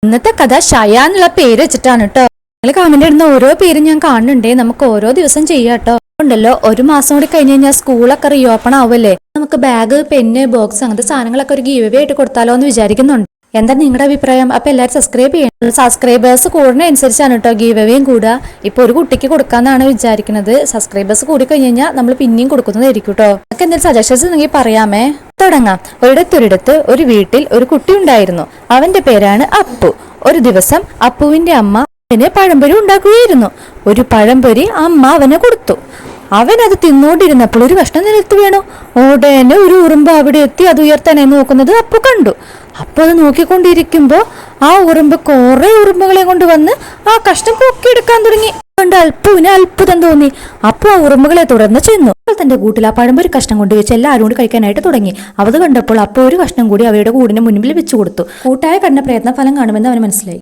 ഇന്നത്തെ കഥ ഷയ എന്നുള്ള പേര് വെച്ചിട്ടാണ് കേട്ടോ. നിങ്ങൾ കമന്റ് ഇടുന്ന ഓരോ പേരും ഞാൻ കാണുന്നുണ്ടേ. നമുക്ക് ഓരോ ദിവസം ചെയ്യാട്ടോ. ഉണ്ടല്ലോ, ഒരു മാസം കൂടി കഴിഞ്ഞ് കഴിഞ്ഞാൽ സ്കൂളൊക്കെ റീ ഓപ്പൺ ആവല്ലേ. നമുക്ക് ബാഗ്, പെന്ന്, ബോക്സ് അങ്ങനത്തെ സാധനങ്ങളൊക്കെ ഒരു ഗീവ് അവേ ആയിട്ട് കൊടുത്താലോ എന്ന് വിചാരിക്കുന്നുണ്ട്. എന്താ നിങ്ങളുടെ അഭിപ്രായം? അപ്പൊ എല്ലാവരും സബ്സ്ക്രൈബ് ചെയ്യണം. സബ്സ്ക്രൈബേഴ്സ് കൂടുന്നതനുസരിച്ചാണ് കേട്ടോ ഗീവ് അവേയും കൂടുക. ഇപ്പൊ ഒരു കുട്ടിക്ക് കൊടുക്കാന്നാണ് വിചാരിക്കുന്നത്. സബ്സ്ക്രൈബേഴ്സ് കൂടി കഴിഞ്ഞ് കഴിഞ്ഞാൽ നമ്മൾ പിന്നെയും കൊടുക്കുന്നതായിരിക്കും കേട്ടോ. നമുക്ക് എന്തെങ്കിലും സജഷൻസ് ഉണ്ടെങ്കിൽ പറയാമേ. തുടങ്ങാം. ഒരിടത്തൊരിടത്ത് ഒരു വീട്ടിൽ ഒരു കുട്ടി ഉണ്ടായിരുന്നു. അവന്റെ പേരാണ് അപ്പു. ഒരു ദിവസം അപ്പുവിന്റെ അമ്മ അവന് പഴംപൊരി ഉണ്ടാക്കുകയായിരുന്നു. ഒരു പഴംപൊരി അമ്മ അവന് കൊടുത്തു. അവൻ അത് തിന്നോണ്ടിരുന്നപ്പോൾ ഒരു കഷ്ണം നിലത്ത് വീണു. ഉടനെ ഒരു ഉറുമ്പ് അവിടെ എത്തി അത് ഉയർത്താനായി നോക്കുന്നത് അപ്പു കണ്ടു. അപ്പൊ അത് നോക്കിക്കൊണ്ടിരിക്കുമ്പോ ആ ഉറുമ്പ് കുറെ ഉറുമ്പുകളെ കൊണ്ടുവന്ന് ആ കഷ്ണം പൊക്കിയെടുക്കാൻ തുടങ്ങി. കണ്ട് അൽപ്പുവിന് അത്ഭുതം തോന്നി. അപ്പു ആ ഉറുമ്പുകളെ തുടർന്ന് ചെന്നു. തന്റെ കൂട്ടിൽ ആ പഴംപൊരി കഷ്ണം കൊണ്ടുവച്ച് എല്ലാവരും കൂടി കഴിക്കാനായിട്ട് തുടങ്ങി. അത് കണ്ടപ്പോൾ അപ്പു ഒരു കഷ്ണം കൂടി അവയുടെ കൂടിന് മുൻപിൽ വെച്ചു കൊടുത്തു. കൂട്ടായ കഠിന പ്രയത്ന ഫലം കാണുമെന്ന് അവന് മനസ്സിലായി.